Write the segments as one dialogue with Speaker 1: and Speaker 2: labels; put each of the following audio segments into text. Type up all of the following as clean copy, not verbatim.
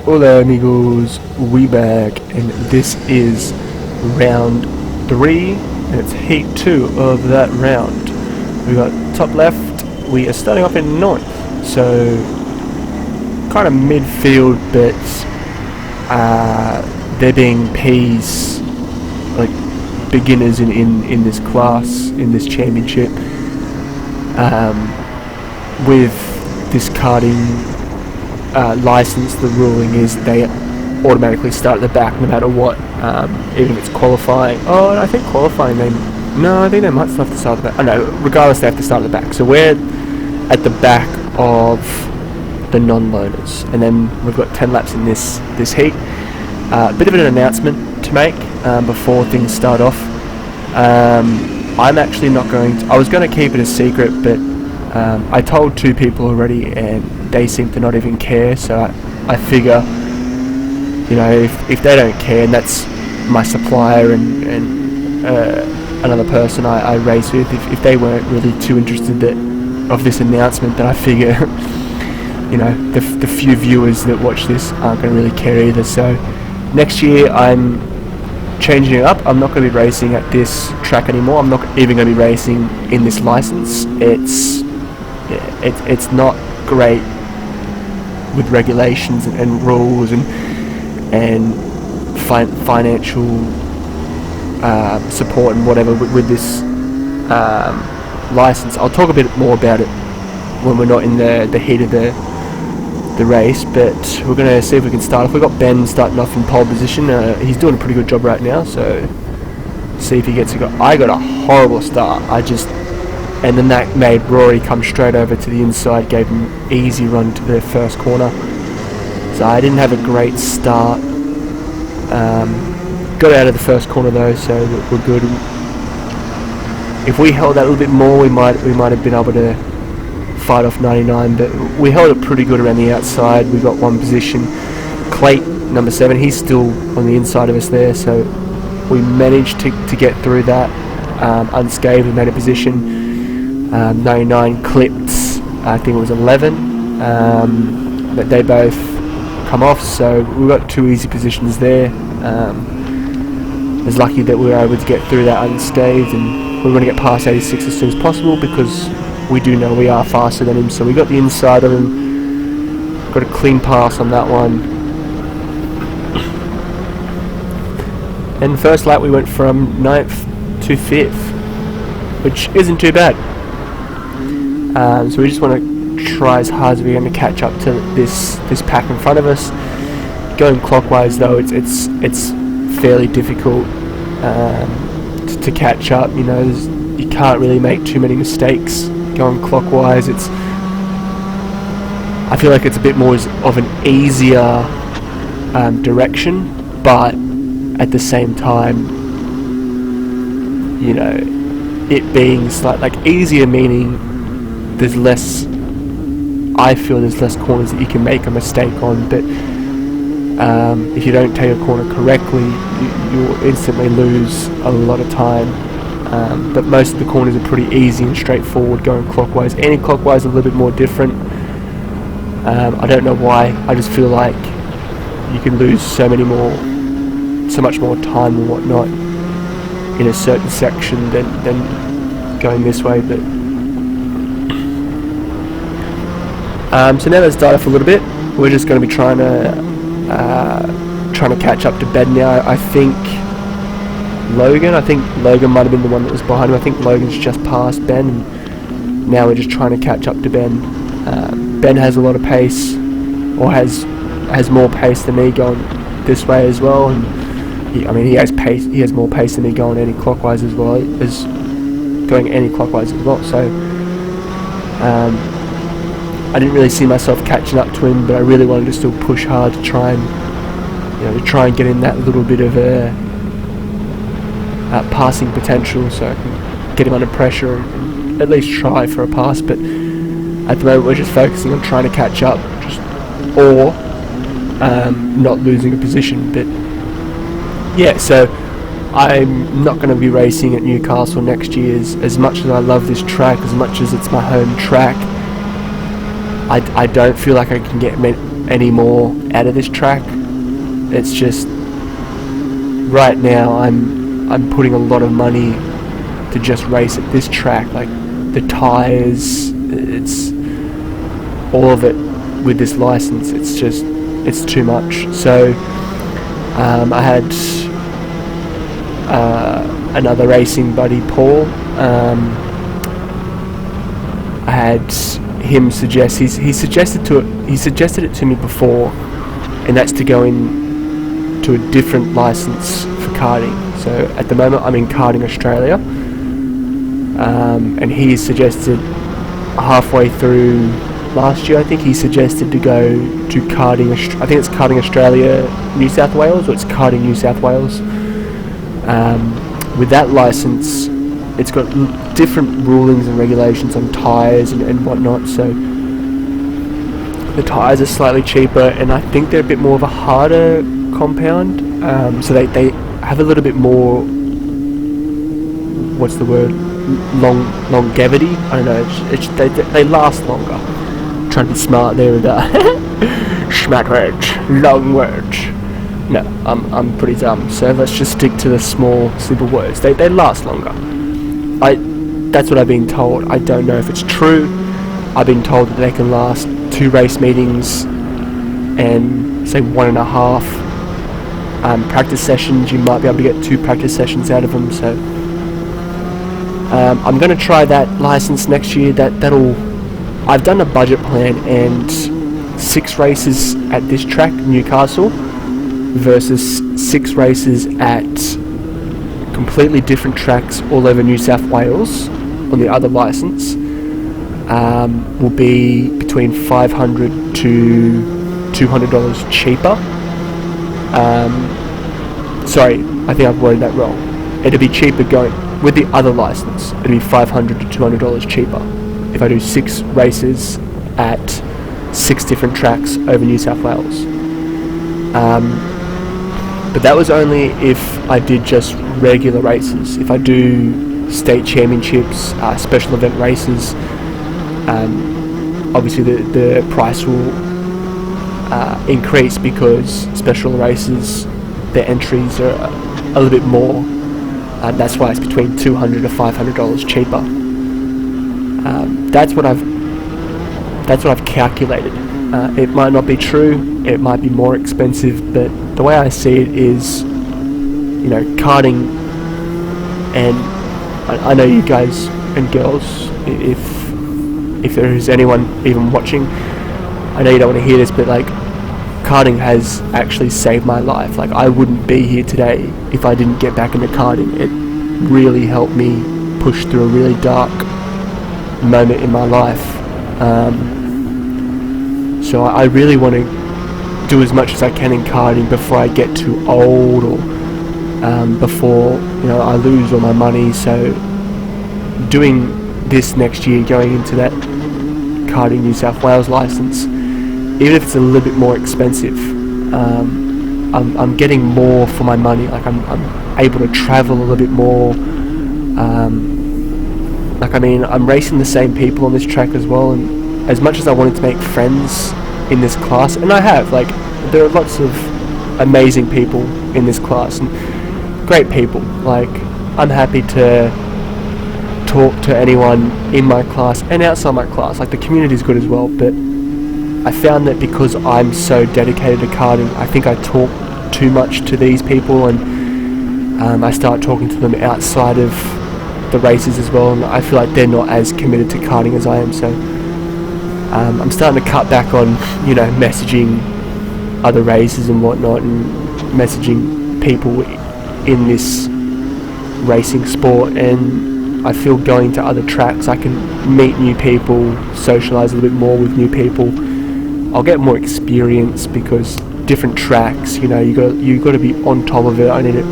Speaker 1: Hola amigos, we back, and this is round 3, and it's heat 2 of that round. We got top left, we are starting off in 9th, so kind of midfield, but they're being P's, like beginners in this class, in this championship. With this karting license, the ruling is they automatically start at the back no matter what, even if it's qualifying. Oh, I think qualifying I think they might still have to start at the back. Oh no, regardless they have to start at the back. So we're at the back of the non-loaders, and then we've got 10 laps in this heat. A bit of an announcement to make before things start off. I'm actually not going to, I was going to keep it a secret, but I told 2 people already and they seem to not even care, so I figure, you know, if they don't care, and that's my supplier and another person I race with, if they weren't really too interested of this announcement, then I figure, you know, the few viewers that watch this aren't going to really care either. So next year I'm changing it up. I'm not going to be racing at this track anymore. I'm not even going to be racing in this license. It's not great with regulations and rules and financial support and whatever with this license. I'll talk a bit more about it when we're not in the heat of the race, but we're going to see if we can start off. We've got Ben starting off in pole position. He's doing a pretty good job right now, so see if he gets a go. I got a horrible start. And then that made Rory come straight over to the inside, gave him an easy run to the first corner. So I didn't have a great start. Got out of the first corner though, so we're good. If we held that a little bit more, we might have been able to fight off 99, but we held it pretty good around the outside. We got one position. Clayt, number 7, he's still on the inside of us there, so we managed to get through that unscathed. We made a position. 99 clipped, I think it was 11, but they both come off, so we got 2 easy positions there. I was lucky that we were able to get through that unscathed, and we want to get past 86 as soon as possible because we do know we are faster than him. So we got the inside of him, got a clean pass on that one, and the first lap we went from 9th to 5th, which isn't too bad. So we just want to try as hard as we can to catch up to this pack in front of us. Going clockwise though, it's fairly difficult to catch up. You know, you can't really make too many mistakes going clockwise. I feel like it's a bit more of an easier direction, but at the same time, you know, it being like easier meaning there's less, I feel there's less corners that you can make a mistake on, but if you don't take a corner correctly, you'll instantly lose a lot of time. But most of the corners are pretty easy and straightforward going clockwise. Anti-clockwise a little bit more different. I don't know why, I just feel like you can lose so much more time and whatnot in a certain section than going this way. But so now let's start off a little bit. We're just going to be trying to catch up to Ben now. I think Logan might have been the one that was behind him. I think Logan's just passed Ben, and now we're just trying to catch up to Ben. Ben has a lot of pace, or has more pace than me going this way as well, and he has pace. He has more pace than me going anti-clockwise as well. So I didn't really see myself catching up to him, but I really wanted to still push hard to try and get in that little bit of a passing potential, so I can get him under pressure and at least try for a pass. But at the moment we're just focusing on trying to catch up, or not losing a position. But yeah, so I'm not going to be racing at Newcastle next year. As much as I love this track, as much as it's my home track, I don't feel like I can get any more out of this track. It's just right now I'm putting a lot of money to just race at this track, like the tyres, it's all of it with this license. It's too much. So I had another racing buddy, Paul. I had him suggest he suggested it to me before, and that's to go in to a different license for karting. So at the moment I'm in Karting Australia, and he suggested halfway through last year, I think he suggested to go to Karting. I think it's Karting Australia, New South Wales, or it's Karting New South Wales. With that license, it's got different rulings and regulations on tyres and whatnot. So the tyres are slightly cheaper, and I think they're a bit more of a harder compound. So they have a little bit more. What's the word? Longevity. I don't know. They last longer. Trying to be smart there with that. Smart words, long words. No, I'm pretty dumb. So let's just stick to the small, simple words. They last longer. That's what I've been told. I don't know if it's true. I've been told that they can last 2 race meetings and say 1.5 practice sessions. You might be able to get 2 practice sessions out of them. So I'm going to try that license next year. I've done a budget plan, and 6 races at this track, Newcastle, versus 6 races at completely different tracks all over New South Wales on the other license, will be between $500 to $200 cheaper. Sorry, I think I've worded that wrong. It'll be cheaper going with the other license. It'll be $500 to $200 cheaper if I do 6 races at 6 different tracks over New South Wales. But that was only if I did just regular races. If I do state championships, special event races, obviously the price will increase, because special races, the entries are a little bit more. That's why it's between $200 to $500 cheaper. That's what I've calculated. It might not be true. It might be more expensive, but the way I see it is, karting, and I know you guys and girls, if there is anyone even watching, I know you don't want to hear this, but karting has actually saved my life. I wouldn't be here today if I didn't get back into karting. It really helped me push through a really dark moment in my life. So I really want to do as much as I can in karting before I get too old, or before I lose all my money. So doing this next year, going into that Karting New South Wales license, even if it's a little bit more expensive, I'm getting more for my money. I'm able to travel a little bit more. I'm racing the same people on this track as well, and as much as I wanted to make friends in this class, and I have, there are lots of amazing people in this class, and great people. I'm happy to talk to anyone in my class and outside my class. The community is good as well, but I found that because I'm so dedicated to karting, I think I talk too much to these people, and I start talking to them outside of the races as well, and I feel like they're not as committed to karting as I am. So I'm starting to cut back on messaging other races and whatnot, and messaging people in this racing sport. And I feel going to other tracks, I can meet new people, socialise a little bit more with new people. I'll get more experience, because different tracks, you got to be on top of it. I need to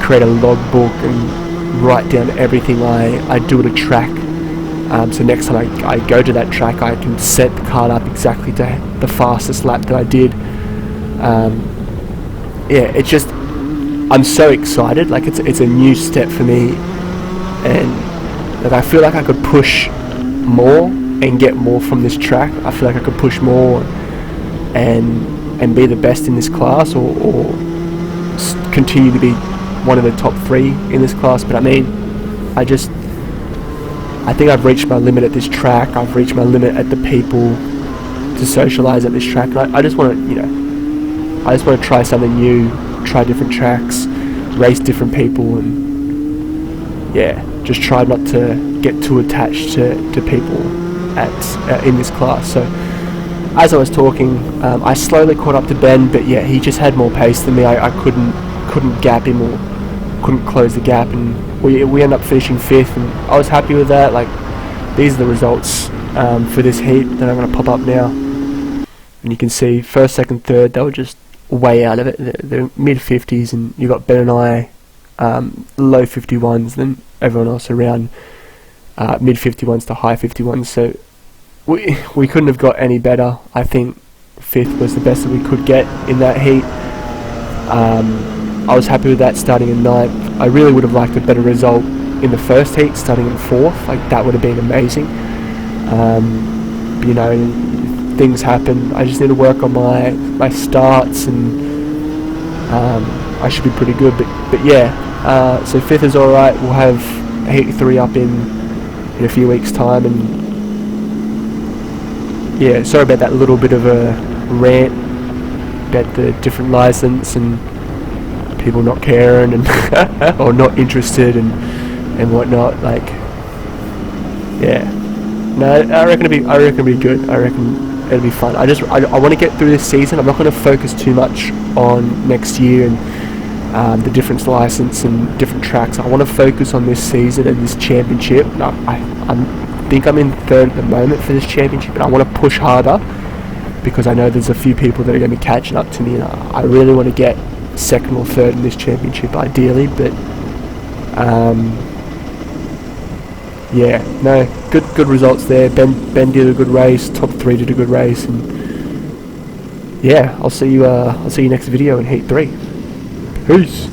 Speaker 1: create a logbook and write down everything I do at a track. So next time I go to that track, I can set the card up exactly to the fastest lap that I did. It's just, I'm so excited. It's a new step for me, and I feel like I could push more and get more from this track. I feel like I could push more, and be the best in this class, or continue to be one of the top 3 in this class. But I mean, I think I've reached my limit at this track. I've reached my limit at the people to socialise at this track. And I just want to, I just want to try something new, try different tracks, race different people, and yeah, just try not to get too attached to people in this class. So as I was talking, I slowly caught up to Ben, but yeah, he just had more pace than me. I couldn't gap him or couldn't close the gap, and we ended up finishing 5th, and I was happy with that. Like, these are the results for this heat that I'm going to pop up now, and you can see 1st, 2nd, 3rd, they were just way out of it. They're mid 50s, and you got Ben and I low 51s, then everyone else around mid 51s to high 51s. So we couldn't have got any better. I think 5th was the best that we could get in that heat. I was happy with that, starting in 9th. I really would have liked a better result in the 1st heat, starting in 4th. Like, that would have been amazing. But, things happen. I just need to work on my starts, and I should be pretty good. But yeah, so 5th is alright. We'll have heat 3 up in a few weeks' time, and yeah, sorry about that little bit of a rant about the different license and people not caring and or not interested and whatnot. Like, yeah, no, I reckon it'll be good. I reckon it'll be fun. I want to get through this season. I'm not going to focus too much on next year and the different license and different tracks. I want to focus on this season and this championship. I think I'm in 3rd at the moment for this championship, and I want to push harder because I know there's a few people that are going to be catching up to me, and I really want to get 2nd or 3rd in this championship ideally. But yeah, no, good results there. Ben did a good race, top 3 did a good race, and yeah, I'll see you next video in heat 3. Peace.